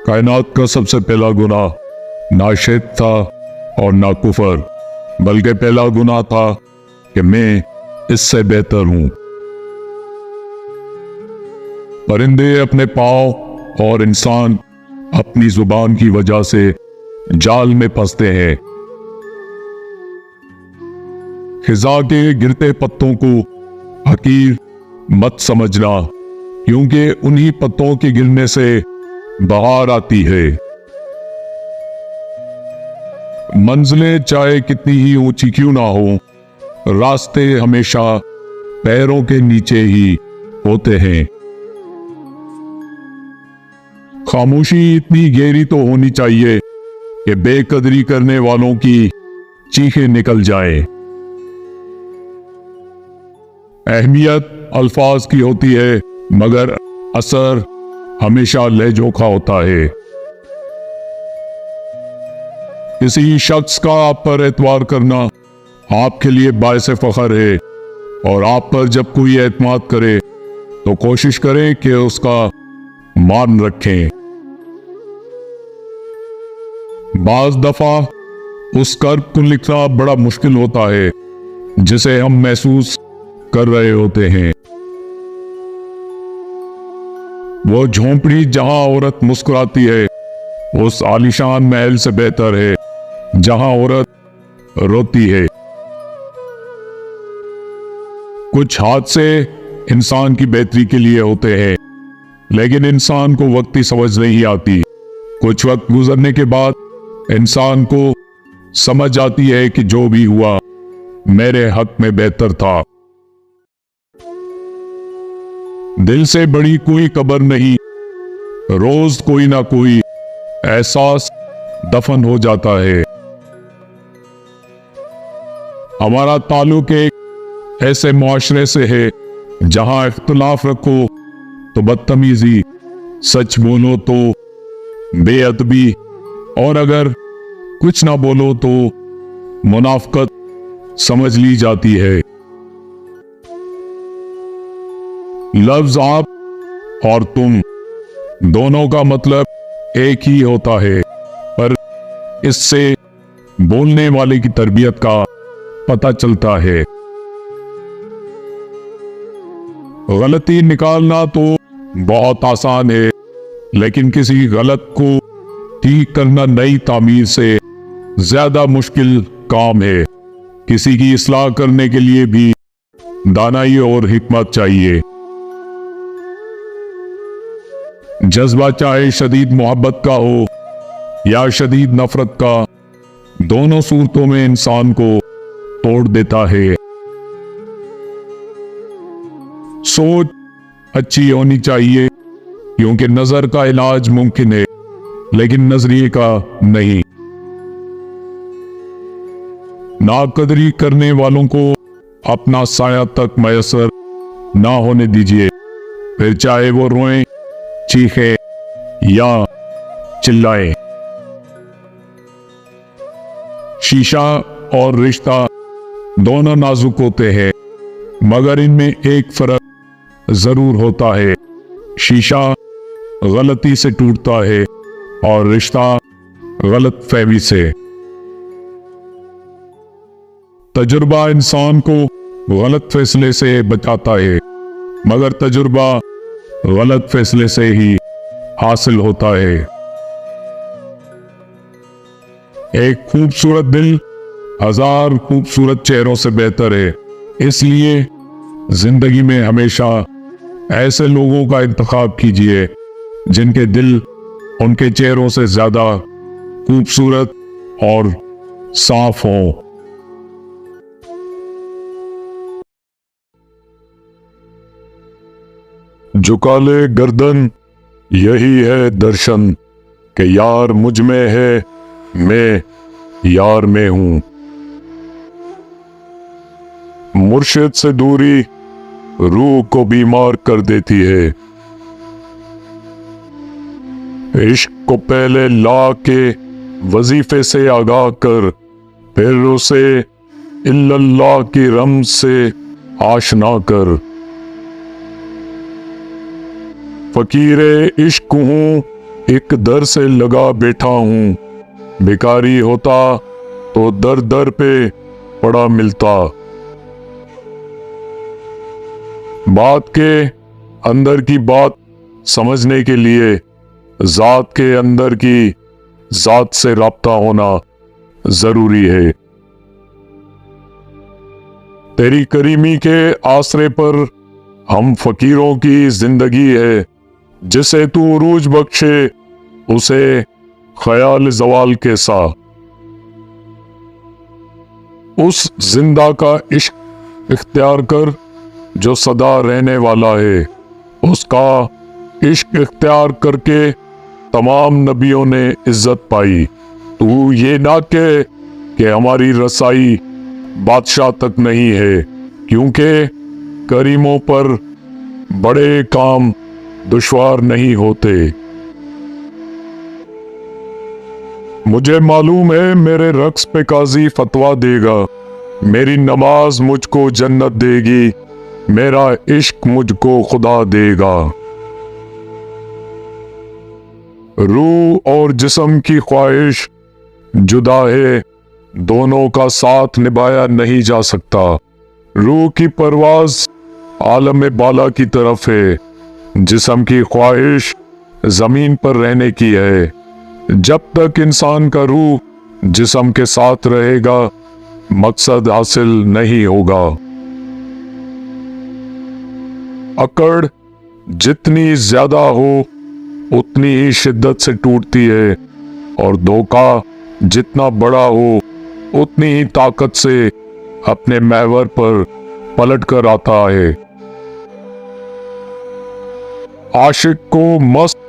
कायनात का सबसे पहला गुनाह ना शिर्क था और ना कुफर, बल्कि पहला गुनाह था कि मैं इससे बेहतर हूं। परिंदे अपने पांव और इंसान अपनी जुबान की वजह से जाल में फंसते हैं। खिजा के गिरते पत्तों को हकीर मत समझना, क्योंकि उन्हीं पत्तों के गिरने से बहार आती है। मंजिलें चाहे कितनी ही ऊंची क्यों ना हो, रास्ते हमेशा पैरों के नीचे ही होते हैं। खामोशी इतनी गहरी तो होनी चाहिए कि बेकदरी करने वालों की चीखें निकल जाएं। अहमियत अल्फाज की होती है, मगर असर हमेशा लहजों का होता है। किसी शख्स का आप पर एतबार करना आपके लिए बायसे फख्र है, और आप पर जब कोई एतमाद करे तो कोशिश करें कि उसका मान रखें। बाज दफा उस कर्ब को लिखना बड़ा मुश्किल होता है जिसे हम महसूस कर रहे होते हैं। वो झोंपड़ी जहां औरत मुस्कुराती है उस आलीशान महल से बेहतर है जहां औरत रोती है। कुछ हादसे इंसान की बेहतरी के लिए होते हैं, लेकिन इंसान को वक्ती समझ नहीं आती। कुछ वक्त गुजरने के बाद इंसान को समझ आती है कि जो भी हुआ मेरे हक में बेहतर था। दिल से बड़ी कोई कब्र नहीं, रोज कोई ना कोई एहसास दफन हो जाता है। हमारा ताल्लुक एक ऐसे मुआशरे से है जहां इख्तिलाफ रखो तो बदतमीजी, सच बोलो तो बेअदबी, और अगर कुछ ना बोलो तो मुनाफकत समझ ली जाती है। लफ्ज आप और तुम दोनों का मतलब एक ही होता है, पर इससे बोलने वाले की तरबियत का पता चलता है। गलती निकालना तो बहुत आसान है, लेकिन किसी गलत को ठीक करना नई तामीर से ज्यादा मुश्किल काम है। किसी की इस्लाह करने के लिए भी दानाई और हिकमत चाहिए। जज्बा चाहे शदीद मोहब्बत का हो या शदीद नफरत का, दोनों सूरतों में इंसान को तोड़ देता है। सोच अच्छी होनी चाहिए, क्योंकि नजर का इलाज मुमकिन है लेकिन नजरिए का नहीं। नाकदरी करने वालों को अपना साया तक मैसर ना होने दीजिए, फिर चाहे वो रोएं, चीखे या चिल्लाएं। शीशा और रिश्ता दोनों नाजुक होते हैं, मगर इनमें एक फर्क जरूर होता है। शीशा गलती से टूटता है और रिश्ता गलत फहमी से। तजुर्बा इंसान को गलत फैसले से बचाता है, मगर तजुर्बा गलत फैसले से ही हासिल होता है। एक खूबसूरत दिल हजार खूबसूरत चेहरों से बेहतर है, इसलिए जिंदगी में हमेशा ऐसे लोगों का इंतखाब कीजिए जिनके दिल उनके चेहरों से ज्यादा खूबसूरत और साफ हों। झुका ले गर्दन, यही है दर्शन कि यार मुझ में है, मैं यार में हूं। मुर्शिद से दूरी रूह को बीमार कर देती है। इश्क को पहले ला के वजीफे से आगाह कर, फिर उसे इल्लल्लाह की रमज से आशना कर। फकीरे इश्क हूं एक दर से लगा बैठा हूं। भिखारी होता तो दर दर पे पड़ा मिलता। बात के अंदर की बात समझने के लिए जात के अंदर की जात से राब्ता होना जरूरी है। तेरी करीमी के आसरे पर हम फकीरों की जिंदगी है। जिसे तू उरूज बख्शे उसे ख्याल जवाल के सा। उस जिंदा का इश्क इख्तियार कर जो सदा रहने वाला है। उसका इश्क इख्तियार करके तमाम नबियों ने इज्जत पाई। तू ये ना कह कि हमारी रसाई बादशाह तक नहीं है, क्योंकि करीमों पर बड़े काम दुश्वार नहीं होते। मुझे मालूम है मेरे रक्स पे काजी फतवा देगा। मेरी नमाज मुझको जन्नत देगी, मेरा इश्क मुझको खुदा देगा। रूह और जिस्म की ख्वाहिश जुदा है, दोनों का साथ निभाया नहीं जा सकता। रूह की परवाज आलम बाला की तरफ है, जिस्म की ख्वाहिश जमीन पर रहने की है। जब तक इंसान का रूह जिस्म के साथ रहेगा, मकसद हासिल नहीं होगा। अकड़ जितनी ज्यादा हो उतनी ही शिद्दत से टूटती है, और धोखा जितना बड़ा हो उतनी ही ताकत से अपने महवर पर पलट कर आता है। आशिक को मस्त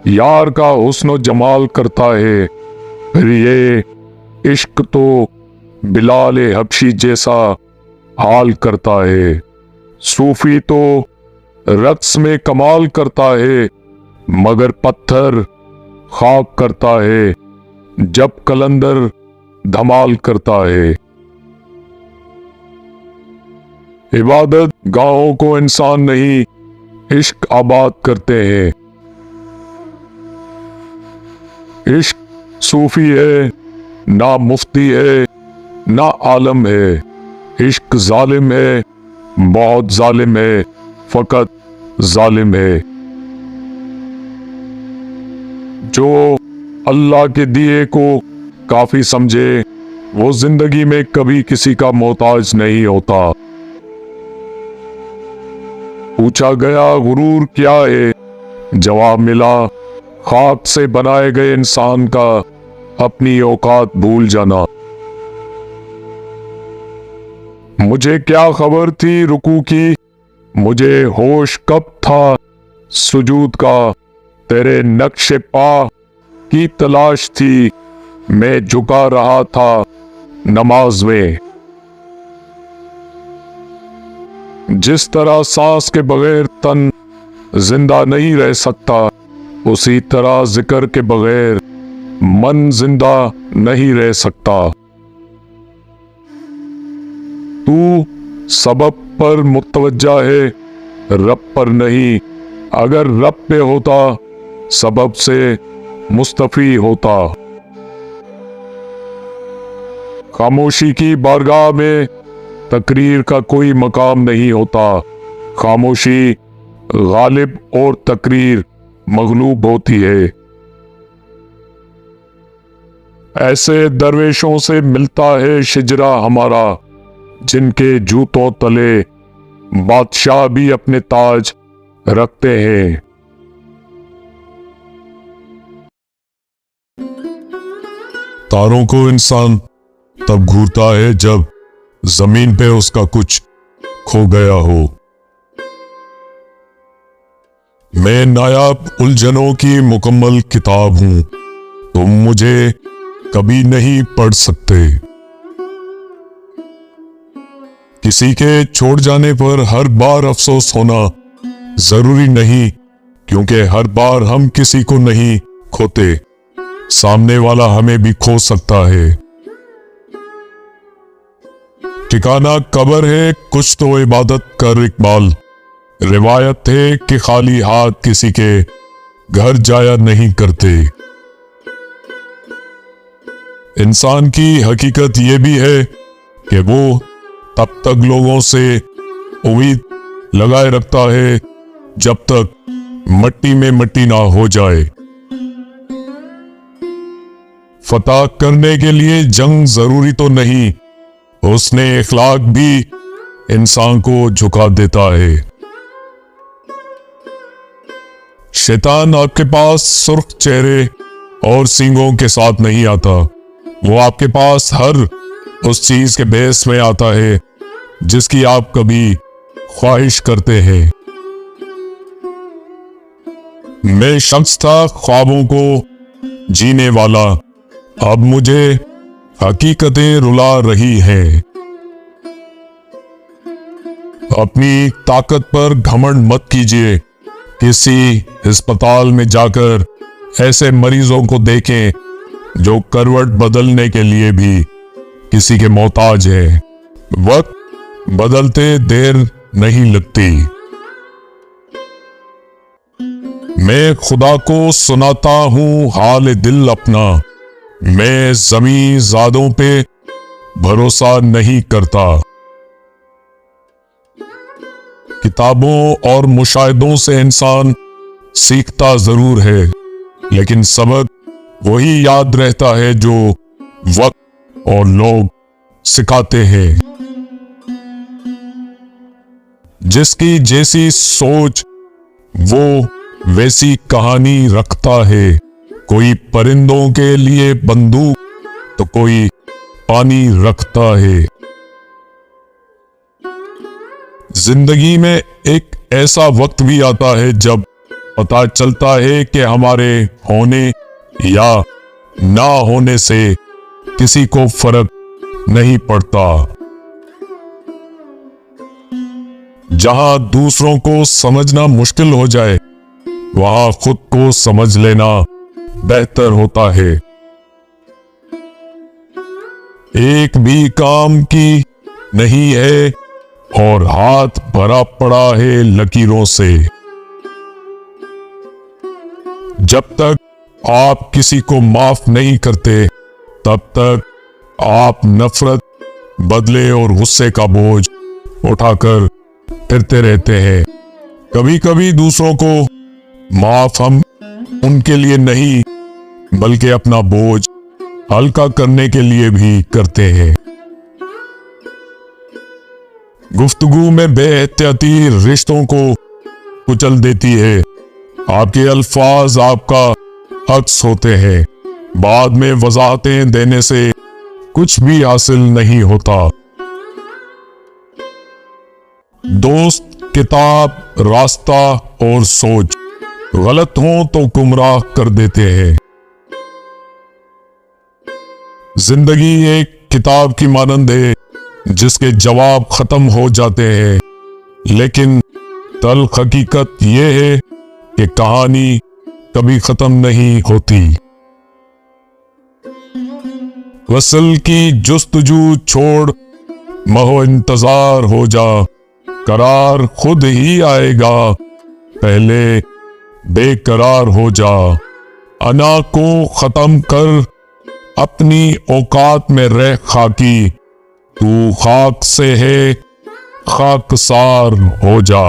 यार का हुस्न जमाल करता है, फिर ये इश्क तो बिलाल हबशी जैसा हाल करता है। सूफी तो रक्स में कमाल करता है, मगर पत्थर खाक करता है जब कलंदर धमाल करता है। इबादत गाहों को इंसान नहीं, इश्क आबाद करते हैं। इश्क सूफी है, ना मुफ्ती है, ना आलम है। इश्क जालिम है, बहुत जालिम है, फकत जालिम है। जो अल्लाह के दिए को काफी समझे, वो जिंदगी में कभी किसी का मोहताज नहीं होता। पूछा गया गुरूर क्या है, जवाब मिला खाक से बनाए गए इंसान का अपनी औकात भूल जाना। मुझे क्या खबर थी रुकू की, मुझे होश कब था सुजूद का। तेरे नक्शे पा की तलाश थी, मैं झुका रहा था नमाज में। जिस तरह सांस के बगैर तन जिंदा नहीं रह सकता, उसी तरह जिक्र के बगैर मन जिंदा नहीं रह सकता। तू सबब पर मुतवज्जा है, रब पर नहीं। अगर रब पे होता, सबब से मुस्तफी होता। खामोशी की बारगाह में तकरीर का कोई मकाम नहीं होता। खामोशी गालिब और तकरीर मगलूब होती है। ऐसे दरवेशों से मिलता है शिजरा हमारा, जिनके जूतों तले बादशाह भी अपने ताज रखते हैं। तारों को इंसान तब घूरता है जब जमीन पे उसका कुछ खो गया हो। मैं नायाब उलझनों की मुकम्मल किताब हूं, तुम मुझे कभी नहीं पढ़ सकते। किसी के छोड़ जाने पर हर बार अफसोस होना जरूरी नहीं, क्योंकि हर बार हम किसी को नहीं खोते, सामने वाला हमें भी खो सकता है। ठिकाना कब्र है, कुछ तो इबादत कर इकबाल। रिवायत है कि खाली हाथ किसी के घर जाया नहीं करते। इंसान की हकीकत यह भी है कि वो तब तक लोगों से उम्मीद लगाए रखता है जब तक मट्टी में मट्टी ना हो जाए। फतह करने के लिए जंग जरूरी तो नहीं, उसने इखलाक भी इंसान को झुका देता है। शैतान आपके पास सुर्ख चेहरे और सींगों के साथ नहीं आता, वो आपके पास हर उस चीज के बेस में आता है जिसकी आप कभी ख्वाहिश करते हैं। मैं शख्स था ख्वाबों को जीने वाला, अब मुझे हकीकतें रुला रही हैं। अपनी ताकत पर घमंड मत कीजिए। किसी अस्पताल में जाकर ऐसे मरीजों को देखें जो करवट बदलने के लिए भी किसी के मोहताज है। वक्त बदलते देर नहीं लगती। मैं खुदा को सुनाता हूं हाल दिल अपना, मैं ज़मीं ज़ादों पे भरोसा नहीं करता। किताबों और मुशाहिदों से इंसान सीखता जरूर है, लेकिन सबक वही याद रहता है जो वक्त और लोग सिखाते हैं। जिसकी जैसी सोच वो वैसी कहानी रखता है। कोई परिंदों के लिए बंदूक तो कोई पानी रखता है। जिंदगी में एक ऐसा वक्त भी आता है जब पता चलता है कि हमारे होने या ना होने से किसी को फर्क नहीं पड़ता। जहां दूसरों को समझना मुश्किल हो जाए, वहां खुद को समझ लेना बेहतर होता है। एक भी काम की नहीं है और हाथ भरा पड़ा है लकीरों से। जब तक आप किसी को माफ नहीं करते, तब तक आप नफरत, बदले और गुस्से का बोझ उठाकर फिरते रहते हैं। कभी कभी दूसरों को माफ हम उनके लिए नहीं बल्कि अपना बोझ हल्का करने के लिए भी करते हैं। गुफ्तगू में बेएहतियाती रिश्तों को कुचल देती है। आपके अल्फाज आपका अक्स होते हैं। बाद में वजाहतें देने से कुछ भी हासिल नहीं होता। दोस्त, किताब, रास्ता और सोच गलत हो तो गुमराह कर देते हैं। जिंदगी एक किताब की मानंद है जिसके जवाब खत्म हो जाते हैं, लेकिन तल्ख हकीकत यह है कि कहानी कभी खत्म नहीं होती। वसल की जुस्तजू छोड़ महो इंतजार हो जा, करार खुद ही आएगा, पहले बेकरार हो जा। अना को खत्म कर, अपनी औकात में रह खाकी, तू खाक से है खाकसार हो जा।